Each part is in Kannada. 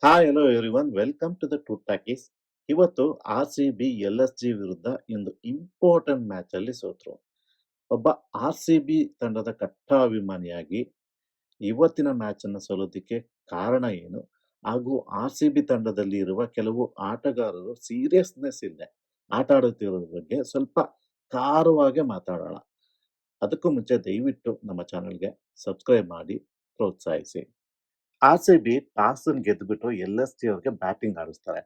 Hi hello everyone welcome to the two talkies. ಇವತ್ತು RCB LSG ವಿರುದ್ಧ ಒಂದು ಇಂಪಾರ್ಟೆಂಟ್ ಮ್ಯಾಚ್ ಅಲ್ಲಿ ಸೋತ್ರು. ಒಬ್ಬ RCB ತಂಡದ ಕಟ್ಟ ಅಭಿಮಾನಿಯಾಗಿ ಇವತ್ತಿನ ಮ್ಯಾಚ್ ಅನ್ನು ಸೋಲೋದಕ್ಕೆ ಕಾರಣ ಏನು, ಹಾಗೂ RCB ತಂಡದಲ್ಲಿ ಇರುವ ಕೆಲವು ಆಟಗಾರರು ಸೀರಿಯಸ್ನೆಸ್ ಇಲ್ಲದೆ ಆಟ ಆಡುತ್ತಿರೋದ್ರ ಬಗ್ಗೆ ಸ್ವಲ್ಪ ಖಾರವಾಗಿ ಮಾತಾಡೋಣ. ಅದಕ್ಕೂ ಮುಂಚೆ ದಯವಿಟ್ಟು ನಮ್ಮ ಚಾನೆಲ್ಗೆ ಸಬ್ಸ್ಕ್ರೈಬ್ ಮಾಡಿ ಪ್ರೋತ್ಸಾಹಿಸಿ. RCB ಟಾಸನ್ನು ಗೆದ್ದುಬಿಟ್ಟು LSG ಅವ್ರಿಗೆ ಬ್ಯಾಟಿಂಗ್ ಆಡಿಸ್ತಾರೆ.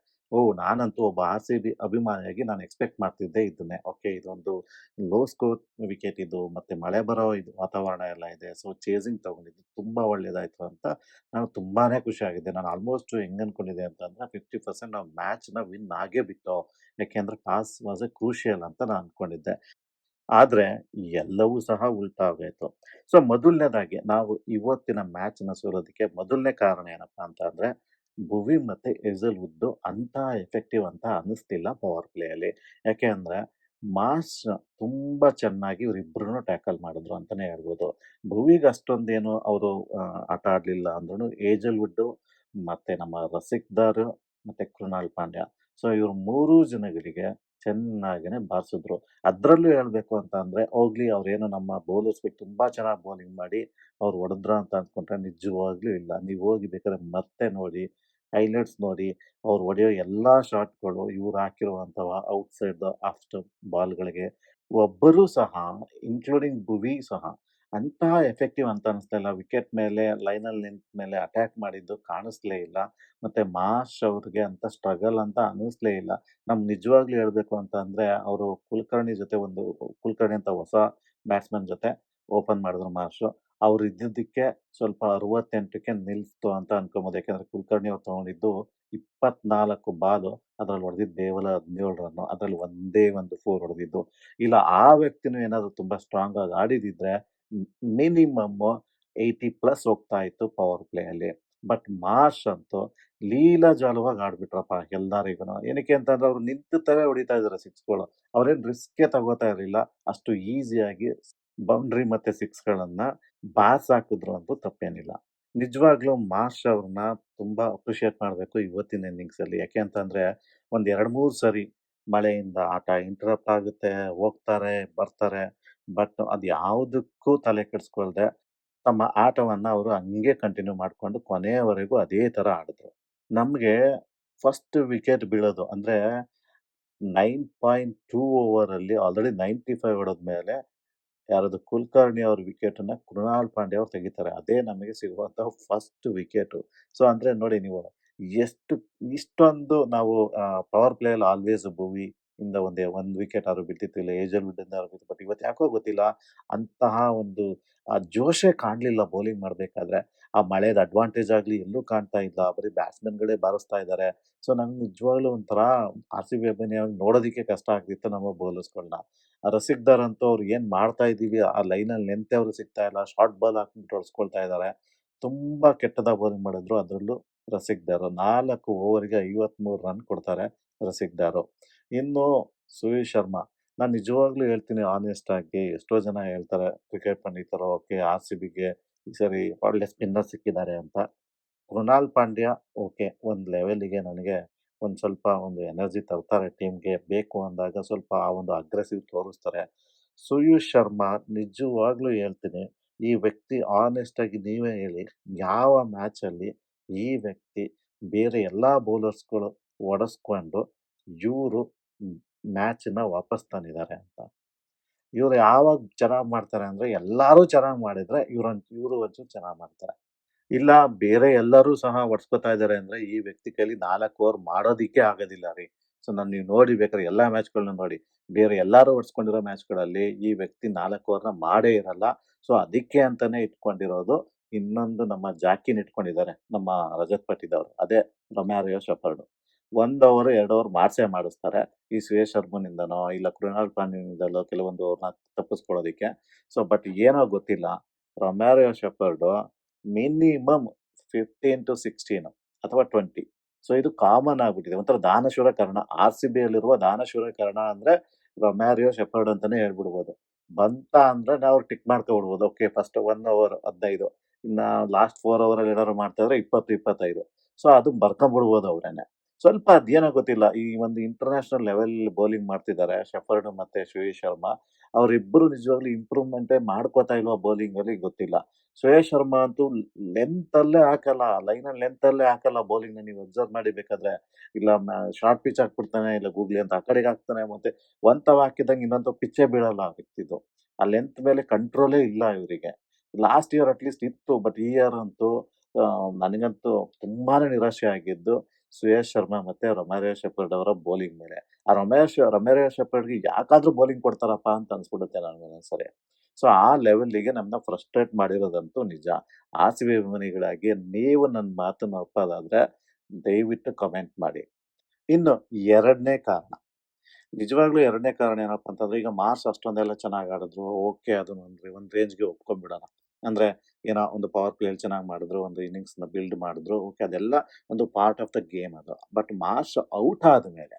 ನಾನಂತೂ ಒಬ್ಬ RCB ಅಭಿಮಾನಿಯಾಗಿ ನಾನು ಎಕ್ಸ್ಪೆಕ್ಟ್ ಮಾಡ್ತಿದ್ದೆ ಇದನ್ನೇ. ಓಕೆ, ಇದೊಂದು ಲೋ ಸ್ಕೋರ್ ವಿಕೆಟ್ ಇದು, ಮತ್ತೆ ಮಳೆ ಬರೋ ಇದು ವಾತಾವರಣ ಎಲ್ಲ ಇದೆ. ಸೊ ಚೇಸಿಂಗ್ ತಗೊಂಡಿದ್ದು ತುಂಬಾ ಒಳ್ಳೇದಾಯ್ತು ಅಂತ ನಾನು ತುಂಬಾನೇ ಖುಷಿಯಾಗಿದ್ದೆ. ನಾನು ಆಲ್ಮೋಸ್ಟ್ ಹೆಂಗ್ ಅನ್ಕೊಂಡಿದ್ದೆ ಅಂತಂದ್ರೆ 50% ನಾವು ಮ್ಯಾಚ್‌ನ ವಿನ್ ಆಗೇ ಬಿಟ್ಟೋ. ಯಾಕೆಂದ್ರೆ ಟಾಸ್ ವಾಸ್ ಎ ಕ್ರೂಷಿಯಲ್ ಅಂತ ನಾನು ಅನ್ಕೊಂಡಿದ್ದೆ. ಆದ್ರೆ ಎಲ್ಲವೂ ಸಹ ಉಲ್ಟಾ ಆಗೋಯ್ತು. ಸೊ ಮೊದಲನೇದಾಗಿ ನಾವು ಇವತ್ತಿನ ಮ್ಯಾಚ್‌ನ ಸೋಲೋದಕ್ಕೆ ಮೊದಲನೇ ಕಾರಣ ಏನಪ್ಪಾ ಅಂತ ಅಂದ್ರೆ, ಭುವಿ ಮತ್ತೆ ಹೆಝಲ್‌ವುಡ್ ಅಂತ ಎಫೆಕ್ಟಿವ್ ಅಂತ ಅನಿಸ್ತಿಲ್ಲ ಪವರ್ ಪ್ಲೇಯಲ್ಲಿ. ಯಾಕೆ ಅಂದ್ರೆ ಮಾರ್ಷ್ ತುಂಬಾ ಚೆನ್ನಾಗಿ ಇವರಿಬ್ರನ್ನು ಟ್ಯಾಕಲ್ ಮಾಡಿದ್ರು ಅಂತಾನೆ ಹೇಳ್ಬೋದು. ಭುವಿಗೆ ಅಷ್ಟೊಂದೇನು ಅವರು ಆಟ ಆಡ್ಲಿಲ್ಲ ಅಂದ್ರೂ ಹೇಜಲ್‌ವುಡ್ ಮತ್ತೆ ನಮ್ಮ ರಸಿಕ್ದಾರ್ ಮತ್ತೆ ಕೃಣಾಲ್ ಪಾಂಡ್ಯ, ಸೊ ಇವ್ರು ಮೂರೂ ಜನಗಳಿಗೆ ಚೆನ್ನಾಗಿನೇ ಬಾರಿಸಿದ್ರು. ಅದ್ರಲ್ಲೂ ಹೇಳ್ಬೇಕು ಅಂತ ಅಂದ್ರೆ, ಹೋಗ್ಲಿ ಅವ್ರೇನೋ ನಮ್ಮ ಬೌಲರ್ಸ್‌ಗೆ ತುಂಬಾ ಚೆನ್ನಾಗಿ ಬೌಲಿಂಗ್ ಮಾಡಿ ಅವ್ರು ಹೊಡೆದ್ರ ಅಂತ ಅಂದ್ಕೊಂಡ್ರೆ ನಿಜವಾಗ್ಲೂ ಇಲ್ಲ. ನೀವು ಹೋಗಿ ಬೇಕಾದ್ರೆ ಮತ್ತೆ ನೋಡಿ, ಹೈಲೈಟ್ಸ್ ನೋಡಿ. ಅವ್ರು ಹೊಡೆಯೋ ಎಲ್ಲಾ ಶಾಟ್‌ಗಳು ಇವ್ರು ಹಾಕಿರುವಂತಹ ಔಟ್‌ಸೈಡ್ ದ ಆಫ್ ಸ್ಟಂಪ್ ಬಾಲ್‌ಗಳಿಗೆ ಒಬ್ಬರೂ ಸಹ, ಇನ್ಕ್ಲೂಡಿಂಗ್ ಭುವಿ ಸಹ ಅಂತಹ ಎಫೆಕ್ಟಿವ್ ಅಂತ ಅನಿಸ್ತಾ ಇಲ್ಲ. ವಿಕೆಟ್ ಮೇಲೆ ಲೈನಲ್ಲಿ ನಿಂತ ಮೇಲೆ ಅಟ್ಯಾಕ್ ಮಾಡಿದ್ದು ಕಾಣಿಸ್ಲೇ ಇಲ್ಲ. ಮತ್ತೆ ಮಾರ್ಷ್ ಅವ್ರಿಗೆ ಅಂತ ಸ್ಟ್ರಗಲ್ ಅಂತ ಅನಿಸ್ಲೇ ಇಲ್ಲ. ನಮ್ಗೆ ನಿಜವಾಗ್ಲೂ ಹೇಳ್ಬೇಕು ಅಂತ ಅಂದ್ರೆ, ಅವರು ಕುಲಕರ್ಣಿ ಜೊತೆ ಕುಲಕರ್ಣಿ ಅಂತ ಹೊಸ ಬ್ಯಾಟ್ಸ್‌ಮನ್ ಜೊತೆ ಓಪನ್ ಮಾಡಿದ್ರು ಮಾರ್ಷ್. ಅವ್ರು ಇದ್ದಿದ್ದಕ್ಕೆ ಸ್ವಲ್ಪ 68ಕ್ಕೆ ನಿಲ್ಸ್ತು ಅಂತ ಅನ್ಕೋಬಹುದು. ಯಾಕಂದ್ರೆ ಕುಲಕರ್ಣಿ ಅವ್ರು ತಗೊಂಡಿದ್ದು 24 ಬಾಲು, ಅದ್ರಲ್ಲಿ ಹೊಡೆದಿದ್ದು ಕೇವಲ 17 ರನ್ನು. ಅದ್ರಲ್ಲಿ ಒಂದೇ ಒಂದು 4 ಹೊಡೆದಿದ್ದು. ಇಲ್ಲ ಆ ವ್ಯಕ್ತಿನೂ ಏನಾದ್ರು ತುಂಬಾ ಸ್ಟ್ರಾಂಗ್ ಆಗಿ ಆಡಿದಿದ್ರೆ ಮಿನಿಮಮ್ 80 ಪ್ಲಸ್ ಹೋಗ್ತಾ ಇತ್ತು ಪವರ್ ಪ್ಲೇ ಅಲ್ಲಿ. ಬಟ್ ಮಾರ್ಷ್ ಅಂತೂ ಲೀಲಾಜಾಲವಾಗಿ ಆಡ್ಬಿಟ್ರಪ್ಪ ಎಲ್ಲರಿಗೂನು. ಏನಕ್ಕೆ ಅಂತಂದ್ರೆ ಅವ್ರು ನಿಂತುತ್ತವೇ ಹೊಡಿತಾ ಇದಾರೆ ಸಿಕ್ಸ್‌ಗಳು. ಅವ್ರೇನ್ ರಿಸ್ಕೇ ತಗೋತಾ ಇರ್ಲಿಲ್ಲ. ಅಷ್ಟು ಈಸಿಯಾಗಿ ಬೌಂಡ್ರಿ ಮತ್ತೆ ಸಿಕ್ಸ್‌ಗಳನ್ನ ಬಾರ್ಸಾಕಿದ್ರು ಅಂದ್ರೂ ತಪ್ಪೇನಿಲ್ಲ. ನಿಜವಾಗ್ಲೂ ಮಾರ್ಷ್ ಅವ್ರನ್ನ ತುಂಬಾ ಅಪ್ರಿಶಿಯೇಟ್ ಮಾಡ್ಬೇಕು ಇವತ್ತಿನ ಇನ್ನಿಂಗ್ಸ್ ಅಲ್ಲಿ. ಯಾಕೆ ಅಂತಂದ್ರೆ ಒಂದ್ 2-3 ಸರಿ ಮಳೆಯಿಂದ ಆಟ ಇಂಟರಪ್ಟ್ ಆಗುತ್ತೆ, ಹೋಗ್ತಾರೆ, ಬರ್ತಾರೆ. ಬಟ್ ಅದ್ ಯಾವುದಕ್ಕೂ ತಲೆ ಕೆಡಿಸ್ಕೊಳ್ದೆ ತಮ್ಮ ಆಟವನ್ನ ಅವರು ಹಂಗೆ ಕಂಟಿನ್ಯೂ ಮಾಡ್ಕೊಂಡು ಕೊನೆಯವರೆಗೂ ಅದೇ ತರ ಆಡಿದ್ರು. ನಮ್ಗೆ ಫಸ್ಟ್ ವಿಕೆಟ್ ಬೀಳೋದು ಅಂದ್ರೆ 9.2 ಓವರಲ್ಲಿ ಆಲ್ರೆಡಿ 95 ಹೊಡೆದ್ಮೇಲೆ ಯಾರದು ಕುಲಕರ್ಣಿ ಅವ್ರ ವಿಕೆಟನ್ನ ಕೃಣಾಲ್ ಪಾಂಡ್ಯ ಅವ್ರು ತೆಗಿತಾರೆ. ಅದೇ ನಮಗೆ ಸಿಗುವಂತಹ ಫಸ್ಟ್ ವಿಕೆಟು. ಸೊ ಅಂದ್ರೆ ನೋಡಿ ನೀವು, ಎಷ್ಟು ಇಷ್ಟೊಂದು ನಾವು ಪವರ್ ಪ್ಲೇಯಲ್ಲಿ ಆಲ್ವೇಸ್ ಭುವಿ ಇಂದ ಒಂದು ವಿಕೆಟ್ ಆದ್ರೂ ಬೀಳ್ತಿತ್ತು. ಇಲ್ಲ ಹೇಜಲ್‌ವುಡ್ ಇಂದ ಆದ್ರೂ ಬೀಳ್ತಿತ್ತು. ಬಟ್ ಇವತ್ತು ಯಾಕೋ ಗೊತ್ತಿಲ್ಲ, ಅಂತಹ ಒಂದು ಜೋಶೇ ಕಾಣ್ಲಿಲ್ಲ ಬೌಲಿಂಗ್ ಮಾಡ್ಬೇಕಾದ್ರೆ. ಆ ಮಳೆದ್ ಅಡ್ವಾಂಟೇಜ್ ಆಗ್ಲಿ ಎಲ್ಲೂ ಕಾಣ್ತಾ ಇಲ್ಲ. ಬರೀ ಬ್ಯಾಟ್ಸ್‌ಮನ್‌ಗಳೇ ಬಾರಿಸ್ತಾ ಇದ್ದಾರೆ. ಸೊ ನಂಗೆ ನಿಜವಾಗ್ಲೂ ಒಂಥರ RCB ಅಭಿಮಾನಿಯಾಗಿ ನೋಡೋದಕ್ಕೆ ಕಷ್ಟ ಆಗ್ತಿತ್ತು ನಮ್ಮ ಬೌಲರ್ಸ್‌ಗಳನ್ನ. ರಸಿಕ್ದಾರ್ ಅಂತೂ ಅವ್ರು ಏನ್ ಮಾಡ್ತಾ ಇದೀವಿ ಆ ಲೈನಲ್ಲಿ ನಿಂತೆ ಅವ್ರು ಸಿಗ್ತಾ ಇಲ್ಲ. ಶಾರ್ಟ್ ಬಾಲ್ ಹಾಕ್ಬಿಟ್ಟು ಹೊಡ್ಸ್ಕೊಳ್ತಾ ಇದ್ದಾರೆ. ತುಂಬಾ ಕೆಟ್ಟದಾಗಿ ಬೌಲಿಂಗ್ ಮಾಡಿದ್ರು. ಅದ್ರಲ್ಲೂ ರಸಿಕ್ದಾರ್ 4 ಓವರ್‌ಗೆ 53 ರನ್ ಕೊಡ್ತಾರೆ ರಸಿಕ್ದಾರು. ಇನ್ನು ಸುಹೀಲ್ ಶರ್ಮಾ, ನಾನ್ ನಿಜವಾಗ್ಲೂ ಹೇಳ್ತೀನಿ ಆನೆಸ್ಟ್ ಆಗಿ, ಎಷ್ಟೋ ಜನ ಹೇಳ್ತಾರೆ ಕ್ರಿಕೆಟ್ ಪಂಡಿತರು, ಓಕೆ RCBಗೆ ಈ ಸರಿ ಒಳ್ಳೆ ಸ್ಪಿನ್ನರ್ ಸಿಕ್ಕಿದ್ದಾರೆ ಅಂತ. ಕೃಣಾಲ್ ಪಾಂಡ್ಯ ಓಕೆ, ಒಂದ್ ಲೆವೆಲ್‌ಗೆ ನನಗೆ ಒಂದ್ ಸ್ವಲ್ಪ ಒಂದು ಎನರ್ಜಿ ತರ್ತಾರೆ ಟೀಮ್‌ಗೆ. ಬೇಕು ಅಂದಾಗ ಸ್ವಲ್ಪ ಆ ಒಂದು ಅಗ್ರೆಸಿವ್ ತೋರಿಸ್ತಾರೆ. ಸುಯೇಶ್ ಶರ್ಮಾ ನಿಜವಾಗ್ಲೂ ಹೇಳ್ತೀನಿ, ಈ ವ್ಯಕ್ತಿ ಆನೆಸ್ಟ್ ಆಗಿ ನೀವೇ ಹೇಳಿ, ಯಾವ ಮ್ಯಾಚಲ್ಲಿ ಈ ವ್ಯಕ್ತಿ ಬೇರೆ ಎಲ್ಲಾ ಬೌಲರ್ಸ್‌ಗಳು ಹೊಡೆಸ್ಕೊಂಡು ಇವ್ರು ಮ್ಯಾಚ್‌ನ ವಾಪಸ್ ತಂದಿದ್ದಾರೆ ಅಂತ. ಇವ್ರು ಯಾವಾಗ ಚೆನ್ನಾಗ್ ಮಾಡ್ತಾರೆ ಅಂದ್ರೆ, ಎಲ್ಲಾರು ಚೆನ್ನಾಗ್ ಮಾಡಿದ್ರೆ ಇವ್ರು ಒಂಚೂರು ಚೆನ್ನಾಗ್ ಮಾಡ್ತಾರೆ. ಇಲ್ಲ ಬೇರೆ ಎಲ್ಲರೂ ಸಹ ಹೊಡ್ಸ್ಕೊತಾ ಇದ್ದಾರೆ ಅಂದ್ರೆ, ಈ ವ್ಯಕ್ತಿ ಕೈಲಿ 4 ಓವರ್ ಮಾಡೋದಿಕ್ಕೆ ಆಗೋದಿಲ್ಲ ರೀ. ಸೊ ನೀವು ನೋಡಿ ಬೇಕಾದ್ರೆ ಎಲ್ಲಾ ಮ್ಯಾಚ್‌ಗಳನ್ನ ನೋಡಿ. ಬೇರೆ ಎಲ್ಲಾರು ಹೊಡ್ಸ್ಕೊಂಡಿರೋ ಮ್ಯಾಚ್‌ಗಳಲ್ಲಿ ಈ ವ್ಯಕ್ತಿ 4 ಓವರ್‌ನ ಮಾಡೇ ಇರಲ್ಲ. ಸೊ ಅದಕ್ಕೆ ಅಂತಾನೆ ಇಟ್ಕೊಂಡಿರೋದು. ಇನ್ನೊಂದು ನಮ್ಮ ಜಾಕಿನ್ ಇಟ್ಕೊಂಡಿದ್ದಾರೆ, ನಮ್ಮ ರಜತ್ ಪಟ್ಟಿದಾರ್. ಅದೇ ರೊಮ್ಯಾರಿಯೋ ಶೆಫರ್ಡ್. 1 ಓವರ್, 2 ಓವರ್ ಮಾಡ್ಸೇ ಮಾಡಿಸ್ತಾರೆ. ಈ ಶ್ರೇಯಸ್ ಶರ್ಮನಿಂದನೋ, ಇಲ್ಲ ಕೃಣಾಲ್ ಪಾಂಡ್ಯನಿಂದಲೋ ಕೆಲವೊಂದು ಓವರ್‌ನ ತಪ್ಪಿಸ್ಕೊಳ್ಳೋದಿಕ್ಕೆ. ಸೊ ಬಟ್ ಏನೋ ಗೊತ್ತಿಲ್ಲ, ರೊಮ್ಯಾರಿಯೋ ಶೆಫರ್ಡ್ ಮಿನಿಮಮ್ 15-16 ಅಥವಾ 20. ಸೊ ಇದು ಕಾಮನ್ ಆಗ್ಬಿಟ್ಟಿದೆ. ಒಂಥರ ದಾನಶೂರ ಕರ್ಣ. RCBಯಲ್ಲಿರುವ ದಾನಶೂರ ಕರ್ಣ ಅಂದ್ರೆ ರೊಮ್ಯಾರಿಯೋ ಶೆಫರ್ಡ್ ಅಂತಾನೆ ಹೇಳ್ಬಿಡ್ಬೋದು. ಬಂತ ಅಂದ್ರೆ ನಾವು ಟಿಕ್ ಮಾಡ್ಕೊಬಿಡ್ಬೋದು. ಓಕೆ, ಫಸ್ಟ್ 1 ಓವರ್ 15, ಇನ್ನ ಲಾಸ್ಟ್ 4 ಓವರ್ ಅಲ್ಲಿ ಏನಾದ್ರು ಮಾಡ್ತಾ ಇದ್ರೆ 20, 25. ಸೊ ಅದು ಬರ್ಕೊಂಬಿಡ್ಬೋದು ಅವ್ರೇನೆ. ಸ್ವಲ್ಪ ಅದೇನೋ ಗೊತ್ತಿಲ್ಲ. ಈ ಒಂದು ಇಂಟರ್ನ್ಯಾಷನಲ್ ಲೆವೆಲ್ ಬೌಲಿಂಗ್ ಮಾಡ್ತಿದ್ದಾರೆ ಶೆಫರ್ಡ್ ಮತ್ತೆ ಶ್ರೇಯಸ್ ಶರ್ಮಾ. ಅವರಿಬ್ಬರು ನಿಜವಾಗ್ಲೂ ಇಂಪ್ರೂವ್‌ಮೆಂಟೇ ಮಾಡ್ಕೋತಾ ಇಲ್ವಾ ಬೌಲಿಂಗಲ್ಲಿ ಗೊತ್ತಿಲ್ಲ. ಶ್ರೇಯಸ್ ಶರ್ಮಾ ಅಂತೂ ಲೆಂತ್ ಅಲ್ಲೇ ಹಾಕಲ್ಲ. ಲೈನ್ ಲೆಂತ್ ಅಲ್ಲೇ ಹಾಕಲ್ಲ ಬೌಲಿಂಗ್‌ನ ನೀವು ಅಬ್ಸರ್ವ್ ಮಾಡಿ ಬೇಕಾದ್ರೆ. ಇಲ್ಲ ಶಾರ್ಟ್ ಪಿಚ್ ಹಾಕ್ಬಿಡ್ತಾನೆ, ಇಲ್ಲ ಗೂಗ್ಲಿ ಅಂತ ಆ ಕಡೆಗೆ ಹಾಕ್ತಾನೆ. ಮತ್ತೆ ಒಂದ್ ತಾವ್ ಹಾಕಿದಂಗೆ ಇನ್ನೊಂದ್ ತಾವ್ ಪಿಚ್ಚೇ ಬೀಳಲ್ಲ ಆ ವ್ಯಕ್ತಿದು. ಆ ಲೆಂತ್ ಮೇಲೆ ಕಂಟ್ರೋಲೇ ಇಲ್ಲ ಇವ್ರಿಗೆ. ಲಾಸ್ಟ್ ಇಯರ್ ಅಟ್‌ಲೀಸ್ಟ್ ಇತ್ತು. ಬಟ್ ಈ ಇಯರ್ ಅಂತೂ ನನಗಂತೂ ತುಂಬಾನೇ ನಿರಾಶೆ ಆಗಿದ್ದು ಶ್ರೇಯಸ್ ಶರ್ಮಾ ಮತ್ತೆ ರೊಮಾರಿಯೋ ಶೆಪರ್ಡ್ ಅವರ ಬೌಲಿಂಗ್ ಮೇಲೆ. ಆ ರೊಮಾರಿಯೋ ಶೆಪರ್ಡ್‌ಗೆ ಯಾಕಾದ್ರೂ ಬೌಲಿಂಗ್ ಕೊಡ್ತಾರಪ್ಪಾ ಅಂತ ಅನ್ಸ್ಬಿಡುತ್ತೆ ನನಗೊಂದೊಂದ್ಸರಿ. ಸೊ ಆ ಲೆವೆಲ್‌ಗೆ ನಮ್ಮನ್ನ ಫ್ರಸ್ಟ್ರೇಟ್ ಮಾಡಿರೋದಂತೂ ನಿಜ. ಆರ್‌ಸಿಬಿ ಅಭಿಮಾನಿಗಳಾಗಿ ನೀವು ನನ್ನ ಮಾತನ್ನ ಒಪ್ಪೋದಾದ್ರೆ ದಯವಿಟ್ಟು ಕಮೆಂಟ್ ಮಾಡಿ. ಇನ್ನು 2ನೇ ಕಾರಣ. ನಿಜವಾಗ್ಲೂ 2ನೇ ಕಾರಣ ಏನಪ್ಪಾ ಅಂತಂದ್ರೆ, ಈಗ ಮಾರ್ಸ್ ಅಷ್ಟೊಂದೆಲ್ಲ ಚೆನ್ನಾಗ್ ಆಡಿದ್ರು. ಓಕೆ ಅದನ್ನ ಒಂದ್ ರೇಂಜ್‌ಗೆ ಒಪ್ಕೊಂಡ್ಬಿಡೋಣ. ಅಂದ್ರೆ ಏನೋ ಒಂದು ಪವರ್ ಪ್ಲೇಯಲ್ಲಿ ಚೆನ್ನಾಗ್ ಮಾಡಿದ್ರು, ಒಂದು ಇನ್ನಿಂಗ್ಸ್‌ನ ಬಿಲ್ಡ್ ಮಾಡಿದ್ರು. ಓಕೆ ಅದೆಲ್ಲ ಒಂದು ಪಾರ್ಟ್ ಆಫ್ ದ ಗೇಮ್ ಅದು. ಬಟ್ ಮಾರ್ಸ್ ಔಟ್ ಆದ್ಮೇಲೆ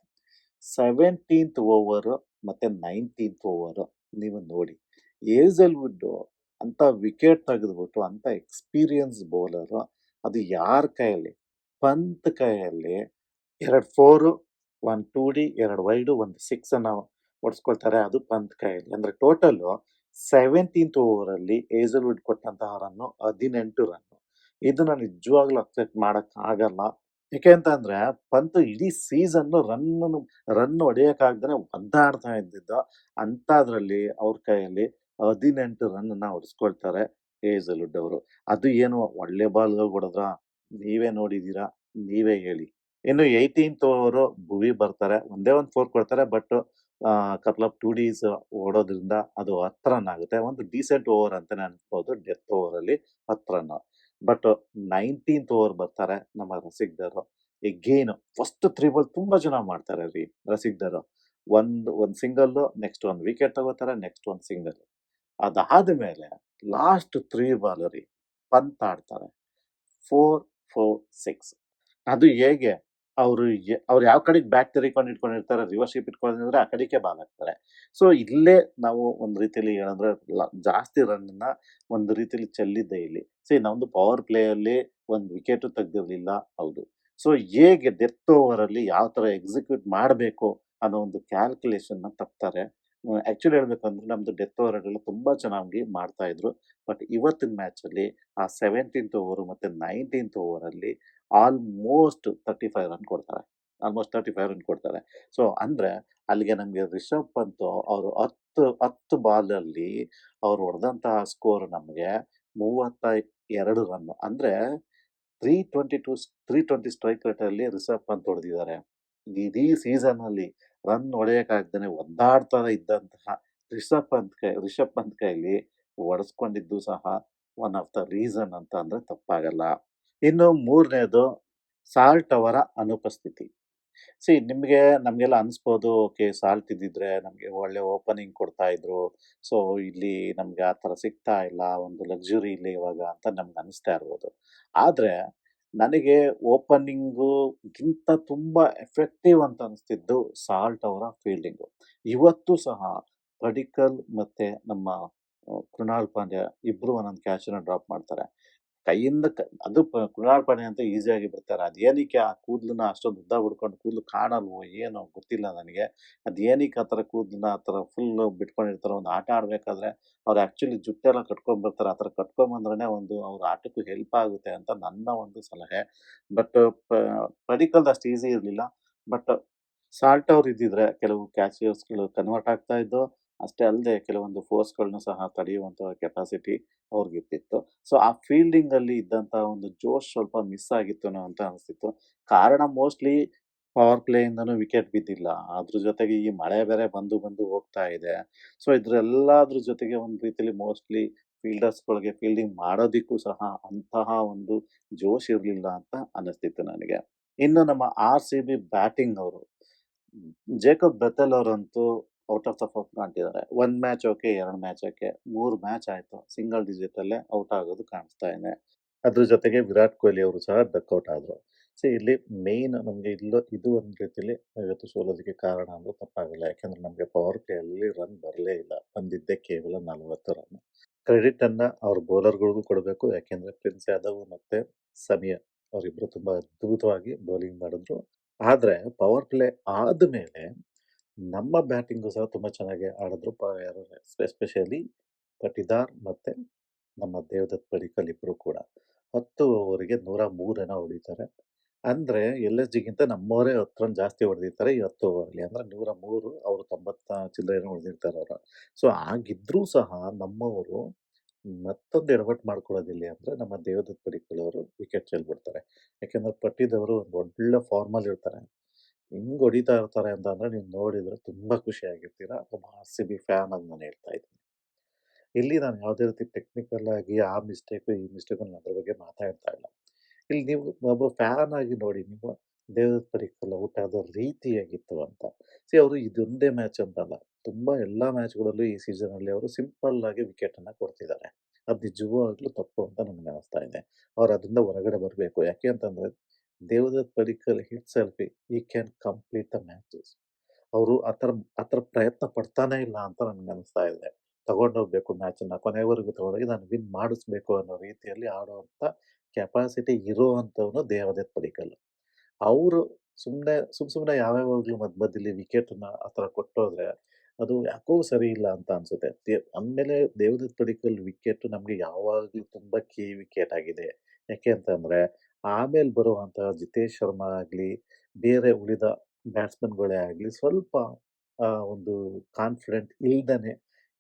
17th ಓವರ್ ಮತ್ತೆ 19th ಓವರ್ ನೀವು ನೋಡಿ. ಹೇಸಲ್‌ವುಡ್ ಅಂತ ವಿಕೆಟ್ ತೆಗೆದ್ಬಿಟ್ಟು ಅಂತ ಎಕ್ಸ್‌ಪೀರಿಯನ್ಸ್ ಬೌಲರ್ ಅದು ಯಾರ್ ಕೈಯಲ್ಲಿ? ಪಂತ್ ಕೈಯಲ್ಲಿ 2 4 1 2ಡಿ 2 ವೈಡು 1 6 ಅನ್ನ ಹೊಡೆಸ್ಕೊಳ್ತಾರೆ. ಅದು ಪಂತ್ ಕೈಯಲ್ಲಿ. ಅಂದ್ರೆ ಟೋಟಲು 17th ಓವರಲ್ಲಿ ಹೇಸಲ್‌ವುಡ್ ಕೊಟ್ಟಂತಹ ರನ್ನು 18 ರನ್ನು. ಇದನ್ನ ನಿಜವಾಗ್ಲೂ ಅಕ್ಸೆಪ್ಟ್ ಮಾಡಕ್ ಆಗಲ್ಲ. ಯಾಕೆ ಅಂತ ಅಂದ್ರೆ ಪಂತ್ ಇಡೀ ಸೀಸನ್ ರನ್ ಹೊಡೆಯಕ್ಕಾಗ್ದೇನೆ ಒದ್ದಾಡ್ತಾ ಇದ್ದಿದ್ದ. ಅಂಥದ್ರಲ್ಲಿ ಅವ್ರ ಕೈಯಲ್ಲಿ 18 ರನ್ನನ್ನ ಹೊಡೆಸ್ಕೊಳ್ತಾರೆ ಹೇಸಲ್‌ವುಡ್ ಅವರು. ಅದು ಏನು ಒಳ್ಳೆ ಬಾಲ್‌ಗಳು ಹೊಡೆದ್ರಾ? ನೀವೇ ನೋಡಿದೀರಾ, ನೀವೇ ಹೇಳಿ. ಇನ್ನು 18th ಓವರ್ ಭುವಿ ಬರ್ತಾರೆ. ಒಂದೇ ಒಂದು 4 ಕೊಡ್ತಾರೆ. ಬಟ್ ಕಪಲ್ ಆಫ್ 2 ಡೀಸ್ ಓಡೋದ್ರಿಂದ ಅದು 10 ರನ್ ಆಗುತ್ತೆ. ಒಂದು ಡೀಸೆಂಟ್ ಓವರ್ ಅಂತಾನೆ ಅನ್ಸ್ಬೋದು. ಡೆತ್ ಓವರಲ್ಲಿ 10 ರನ್. ಬಟ್ 19th ಓವರ್ ಬರ್ತಾರೆ ನಮ್ಮ ರಸಿಕ್‌ದಾರು. ಎಗೈನ್ ಫಸ್ಟ್ 3 ಬಾಲ್ ತುಂಬಾ ಚೆನ್ನಾಗಿ ಮಾಡ್ತಾರೆ ರೀ ರಸಿಕ್‌ದಾರು. ಒಂದ್ ಸಿಂಗಲ್ಲು, ನೆಕ್ಸ್ಟ್ ಒಂದು ವಿಕೆಟ್ ತಗೋತಾರೆ, ನೆಕ್ಸ್ಟ್ ಒಂದು ಸಿಂಗಲ್. ಅದಾದ್ಮೇಲೆ ಲಾಸ್ಟ್ 3 ಬಾಲ್ ರೀ ಪಂತ್ ಆಡ್ತಾರೆ. 4, 4, 6 ಅದು ಹೇಗೆ? ಅವ್ರು ಯಾವ ಕಡೆಗೆ ಬ್ಯಾಕ್ ತಿರುಗ್ಕೊಂಡು ಇಟ್ಕೊಂಡಿರ್ತಾರೆ, ರಿವರ್ಸ್ ಶೇಪ್ ಇಟ್ಕೊಂಡಿದ್ರೆ ಆ ಕಡೆಗೆ ಬಾಲ್ ಹಾಕ್ತಾರೆ. ಸೊ ಇಲ್ಲೇ ನಾವು ಒಂದ್ ರೀತಿಯಲ್ಲಿ ಏನಂದ್ರೆ ಜಾಸ್ತಿ ರನ್‌ನ ಒಂದು ರೀತಿಯಲ್ಲಿ ಚೆಲ್ಲಿದ್ದೆ ಇಲ್ಲಿ. ನಮ್ದು ಪವರ್ ಪ್ಲೇಯಲ್ಲಿ ಒಂದು ವಿಕೆಟು ತೆಗ್ದಿರ್ಲಿಲ್ಲ. ಹೌದು. ಸೊ ಹೇಗೆ ಡೆತ್ ಓವರಲ್ಲಿ ಯಾವ ತರ ಎಕ್ಸಿಕ್ಯೂಟ್ ಮಾಡ್ಬೇಕು ಅನ್ನೋ ಒಂದು ಕ್ಯಾಲ್ಕುಲೇಷನ್‌ನ ತಪ್ತಾರೆ. ಆಕ್ಚುಲಿ ಹೇಳ್ಬೇಕಂದ್ರೆ ನಮ್ದು ಡೆತ್ ಓವರ್‌ಗೆಲ್ಲ ತುಂಬಾ ಚೆನ್ನಾಗಿ ಮಾಡ್ತಾ ಇದ್ರು. ಬಟ್ ಇವತ್ತಿನ ಮ್ಯಾಚಲ್ಲಿ ಆ 17th ಓವರ್ ಮತ್ತೆ 19th ಓವರಲ್ಲಿ ಆಲ್ಮೋಸ್ಟ್ 35 ರನ್ ಕೊಡ್ತಾರೆ. ಆಲ್ಮೋಸ್ಟ್ 35 ರನ್ ಕೊಡ್ತಾರೆ. ಸೊ ಅಂದ್ರೆ ಅಲ್ಲಿಗೆ ನಮ್ಗೆ ರಿಷಬ್ ಪಂತ್ ಅವರು 10 ಬಾಲಲ್ಲಿ ಅವ್ರು ಹೊಡೆದಂತಹ ಸ್ಕೋರ್ ನಮ್ಗೆ 32 ರನ್. ಅಂದ್ರೆ 320 ಸ್ಟ್ರೈಕ್ ರೇಟಲ್ಲಿ ರಿಷಬ್ ಪಂತ್ ಹೊಡೆದಿದ್ದಾರೆ. ಇಡೀ ಸೀಸನ್‌ನಲ್ಲಿ ರನ್ ಹೊಡೆಯಕ್ಕಾಗ್ದೇನೆ ಒದ್ದಾಡ್ತಾ ಇದ್ದಂತಹ ರಿಷಬ್ ಪಂತ್ ಕೈಲಿ ಹೊಡೆಸ್ಕೊಂಡಿದ್ದು ಸಹ ಒನ್ ಆಫ್ ದ ರೀಸನ್ ಅಂತ ಅಂದ್ರೆ ತಪ್ಪಾಗಲ್ಲ. ಇನ್ನು 3ನೇದು ಸಾಲ್ಟ್ ಅವರ ಅನುಪಸ್ಥಿತಿ. ನಿಮ್ಗೆ ನಮ್ಗೆಲ್ಲ ಅನ್ಸ್ಬೋದು ಓಕೆ ಸಾಲ್ಟ್ ಇದ್ದಿದ್ರೆ ನಮ್ಗೆ ಒಳ್ಳೆ ಓಪನಿಂಗ್ ಕೊಡ್ತಾ ಇದ್ರು. ಸೊ ಇಲ್ಲಿ ನಮ್ಗೆ ಆ ತರ ಸಿಗ್ತಾ ಇಲ್ಲ. ಒಂದು ಲಕ್ಸುರಿ ಇಲ್ಲ ಇವಾಗ ಅಂತ ನಮ್ಗೆ ಅನಿಸ್ತಾ ಇರ್ಬೋದು. ಆದ್ರೆ ನನಗೆ ಓಪನಿಂಗುಗಿಂತ ತುಂಬಾ ಎಫೆಕ್ಟಿವ್ ಅಂತ ಅನಿಸ್ತಿದ್ದು ಸಾಲ್ಟ್ ಅವರ ಫೀಲ್ಡಿಂಗು. ಇವತ್ತು ಸಹ ಪಡಿಕ್ಕಲ್ ಮತ್ತೆ ನಮ್ಮ ಕೃಣಾಲ್ ಪಾಂಡ್ಯ ಇಬ್ರು ಒಂದೊಂದು ಕ್ಯಾಚನ್ನ ಡ್ರಾಪ್ ಮಾಡ್ತಾರೆ. ಕೈಯಿಂದ ಅದು ಕೃಣಾಲ್ ಪಾಂಡ್ಯ ಅಂತೂ ಈಸಿಯಾಗಿ ಬಿಡ್ತಾರೆ. ಅದೇನಕ್ಕೆ ಆ ಕೂದಲನ್ನ ಅಷ್ಟೊಂದು ಉದ್ದ ಬಿಡ್ಕೊಂಡು ಕೂದಲು ಕಾಣಲ್ವೋ ಏನೋ ಗೊತ್ತಿಲ್ಲ ನನಗೆ. ಅದೇನಕ್ಕೆ ಆ ಥರ ಕೂದಲನ್ನ ಆ ಥರ ಫುಲ್ಲು ಬಿಟ್ಕೊಂಡಿರ್ತಾರೋ ಒಂದು ಆಟ ಆಡಬೇಕಾದ್ರೆ ಅವ್ರು ಆ್ಯಕ್ಚುಲಿ ಜುಟ್ಟೆಲ್ಲ ಕಟ್ಕೊಂಡ್ಬರ್ತಾರೆ. ಆ ಥರ ಕಟ್ಕೊಂಬಂದ್ರೇನೆ ಒಂದು ಅವ್ರ ಆಟಕ್ಕೂ ಹೆಲ್ಪ್ ಆಗುತ್ತೆ ಅಂತ ನನ್ನ ಒಂದು ಸಲಹೆ. ಬಟ್ ಪಡಿಕ್ಕಲ್‌ದು ಅಷ್ಟು ಈಸಿ ಇರಲಿಲ್ಲ. ಬಟ್ ಸಾಲ್ಟ್ ಅವ್ರು ಇದ್ದಿದ್ರೆ ಕೆಲವು ಕ್ಯಾಚಸ್‌ಗಳು ಕನ್ವರ್ಟ್ ಆಗ್ತಾ ಇದ್ವು. ಅಷ್ಟೇ ಅಲ್ಲದೆ ಕೆಲವೊಂದು ಫೋರ್ಸ್‌ಗಳನ್ನೂ ಸಹ ತಡೆಯುವಂಥ ಕೆಪಾಸಿಟಿ ಅವ್ರಿಗಿರ್ತಿತ್ತು. ಸೊ ಆ ಫೀಲ್ಡಿಂಗಲ್ಲಿ ಇದ್ದಂಥ ಒಂದು ಜೋಶ್ ಸ್ವಲ್ಪ ಮಿಸ್ ಆಗಿತ್ತೇನೋ ಅಂತ ಅನಿಸ್ತಿತ್ತು. ಕಾರಣ ಮೋಸ್ಟ್‌ಲಿ ಪವರ್ ಪ್ಲೇಯಿಂದನೂ ವಿಕೆಟ್ ಬಿದ್ದಿಲ್ಲ. ಅದ್ರ ಜೊತೆಗೆ ಈ ಮಳೆ ಬೇರೆ ಬಂದು ಹೋಗ್ತಾ ಇದೆ. ಸೊ ಇದ್ರೆಲ್ಲದ್ರ ಜೊತೆಗೆ ಒಂದು ರೀತಿಯಲ್ಲಿ ಮೋಸ್ಟ್‌ಲಿ ಫೀಲ್ಡರ್ಸ್‌ಗಳಿಗೆ ಫೀಲ್ಡಿಂಗ್ ಮಾಡೋದಿಕ್ಕೂ ಸಹ ಅಂತಹ ಒಂದು ಜೋಶ್ ಇರ್ಲಿಲ್ಲ ಅಂತ ಅನ್ನಿಸ್ತಿತ್ತು ನನಗೆ. ಇನ್ನು ನಮ್ಮ ಆರ್-ಸಿ-ಬಿ ಬ್ಯಾಟಿಂಗ್ ಅವರು ಜೇಕಬ್ ಬೆಥೆಲ್ ಅವರಂತೂ ಔಟ್ ಆಫ್ ದ ಫಾರ್ಮ್ ಕಾಣ್ತಿದ್ದಾರೆ. 1 match okay, 2 match okay, 3 match ಆಯ್ತು. ಸಿಂಗಲ್ ಡಿಜಿಟ್ ಅಲ್ಲೇ ಔಟ್ ಆಗೋದು ಕಾಣಿಸ್ತಾ ಇದೆ. ಅದ್ರ ಜೊತೆಗೆ ವಿರಾಟ್ ಕೊಹ್ಲಿ ಅವರು ಸಹ ಡಕ್ಔಟ್ ಆದ್ರು. ಇಲ್ಲಿ ಮೇನ್ ನಮ್ಗೆ ಇದು ಒಂದ್ ರೀತಿಲಿ ಇವತ್ತು ಸೋಲೋದಕ್ಕೆ ಕಾರಣ ಅಂದ್ರೆ ತಪ್ಪಾಗಲ್ಲ. ಯಾಕಂದ್ರೆ ನಮ್ಗೆ ಪವರ್ ಪ್ಲೇಯಲ್ಲಿ ರನ್ ಬರಲೇ ಇಲ್ಲ. ಬಂದಿದ್ದೇ ಕೇವಲ 40 ರನ್. ಕ್ರೆಡಿಟ್ ಅನ್ನ ಅವ್ರ ಬೌಲರ್‌ಗಳಿಗೂ ಕೊಡಬೇಕು. ಯಾಕೆಂದ್ರೆ ಪ್ರಿನ್ಸ್ ಯಾದವ್ ಮತ್ತೆ ಸಮೀರ್ ಅವರಿಬ್ರು ತುಂಬಾ ಅದ್ಭುತವಾಗಿ ಬೌಲಿಂಗ್ ಮಾಡಿದ್ರು. ಆದ್ರೆ ಪವರ್ ಪ್ಲೇ ಆದ್ಮೇಲೆ ನಮ್ಮ ಬ್ಯಾಟಿಂಗು ಸಹ ತುಂಬಾ ಚೆನ್ನಾಗಿ ಆಡಿದ್ರು. ಯಾರು ಎಸ್ಪೆಷಲಿ ಪಟಿದಾರ್ ಮತ್ತೆ ನಮ್ಮ ದೇವದತ್ ಪಡಿಕ್ಕಲ್ ಇಬ್ರು ಕೂಡ. 10 ಓವರ್‌ಗೆ 103 ರನ್ ಹೊಡಿತಾರೆ. ಅಂದ್ರೆ ಎಲ್‌ಎಸ್‌ಜಿಗಿಂತ ನಮ್ಮವರೇ 10 ರನ್ ಜಾಸ್ತಿ ಹೊಡೆದಿರ್ತಾರೆ ಈ 10 ಓವರ್‌ಲಿ. ಅಂದ್ರೆ 103 ಅವರು 90 ಚಿಲ್ಲರೆನೋ ಹೊಡೆದಿರ್ತಾರೆ ಅವ್ರು. ಸೊ ಹಾಗಿದ್ರೂ ಸಹ ನಮ್ಮವರು ಮತ್ತೊಂದು ಎಡವಟ್ಟು ಮಾಡ್ಕೊಳ್ಳೋದಿಲ್ಲಿ ಅಂದ್ರೆ ನಮ್ಮ ದೇವದತ್ ಪಡಿಕ್ಕಲ್ ಅವರು ವಿಕೆಟ್ ಚೆಲ್ಬಿಡ್ತಾರೆ. ಯಾಕೆಂದ್ರೆ ಪಟ್ಟಿದವರು ಒಂದು ಒಳ್ಳೆ ಫಾರ್ಮಲ್ಲಿ ಇರ್ತಾರೆ. ಹೆಂಗ್ ಹೊಡಿತಾ ಇರ್ತಾರೆ ಅಂತಂದ್ರೆ ನೀವು ನೋಡಿದ್ರೆ ತುಂಬಾ ಖುಷಿಯಾಗಿರ್ತೀರಾ. ಒಬ್ಬ ಆರ್-ಸಿ-ಬಿ ಫ್ಯಾನ್ ಆಗಿ ನಾನು ಹೇಳ್ತಾ ಇದ್ದೀನಿ. ಇಲ್ಲಿ ನಾನು ಯಾವುದೇ ರೀತಿ ಟೆಕ್ನಿಕಲ್ ಆಗಿ ಆ ಮಿಸ್ಟೇಕು, ಈ ಮಿಸ್ಟೇಕು ನಾನು ಅದ್ರ ಬಗ್ಗೆ ಮಾತಾಡ್ತಾ ಇಲ್ಲ. ಇಲ್ಲಿ ನೀವು ಒಬ್ಬ ಫ್ಯಾನ್ ಆಗಿ ನೋಡಿ ನೀವು ದೇವದತ್ ಪಡಿಕ್ಕಲ್ ಔಟ್ ಆದ ರೀತಿ ಹೇಗಿತ್ತು ಅಂತ. ಅವರು ಇದೊಂದೇ ಮ್ಯಾಚ್ ಅಂತಲ್ಲ. ತುಂಬಾ ಎಲ್ಲಾ ಮ್ಯಾಚ್‌ಗಳಲ್ಲೂ ಈ ಸೀಸನ್‌ನಲ್ಲಿ ಅವರು ಸಿಂಪಲ್ ಆಗಿ ವಿಕೆಟ್ ಅನ್ನ ಕೊಡ್ತಿದ್ದಾರೆ. ಅದು ನಿಜವಾಗ್ಲೂ ತಪ್ಪು ಅಂತ ನನಗೆ ಅನಿಸ್ತಾ ಇದೆ. ಅವ್ರು ಅದರಿಂದ ಹೊರಗಡೆ ಬರಬೇಕು. ಯಾಕೆ ಅಂತಂದ್ರೆ Devdutt Padikkal himself he can complete the matches. ಅವರು ಆ ಥರ ಪ್ರಯತ್ನ ಪಡ್ತಾನೇ ಇಲ್ಲ ಅಂತ ನನ್ಗನ್ನಿಸ್ತಾ ಇದೆ. ತಗೊಂಡೋಗ್ಬೇಕು ಮ್ಯಾಚನ್ನ ಕೊನೆವರೆಗೂ ತಗೊಂಡೋಗಿ ನಾನು ವಿನ್ ಮಾಡಿಸ್ಬೇಕು ಅನ್ನೋ ರೀತಿಯಲ್ಲಿ ಆಡುವಂತ ಕೆಪಾಸಿಟಿ ಇರುವಂತವನು ದೇವದತ್ ಪಡಿಕ್ಕಲ್. ಅವ್ರು ಸುಮ್ನೆ ಯಾವ್ಯಾವಾಗ್ಲೂ ಮಧ್ಯದಲ್ಲಿ ವಿಕೆಟನ್ನ ಆ ಥರ ಕೊಟ್ಟೋದ್ರೆ, ಅದು ಯಾಕೋ ಸರಿ ಇಲ್ಲ ಅಂತ ಅನ್ಸುತ್ತೆ. ಅಂದ್ಮೇಲೆ ದೇವದತ್ ಪಡಿಕ್ಕಲ್ ವಿಕೆಟ್ ನಮ್ಗೆ ಯಾವಾಗ್ಲೂ ತುಂಬಾ ಕೀ ವಿಕೆಟ್ ಆಗಿದೆ. ಯಾಕೆ ಅಂತಂದ್ರೆ, ಆಮೇಲ್ ಬರುವಂತಹ ಜಿತೇಶ್ ಶರ್ಮಾ ಆಗ್ಲಿ, ಬೇರೆ ಉಳಿದ ಬ್ಯಾಟ್ಸ್‌ಮನ್‌ಗಳೇ ಆಗ್ಲಿ, ಸ್ವಲ್ಪ ಒಂದು ಕಾನ್ಫಿಡೆಂಟ್ ಇಲ್ದನೆ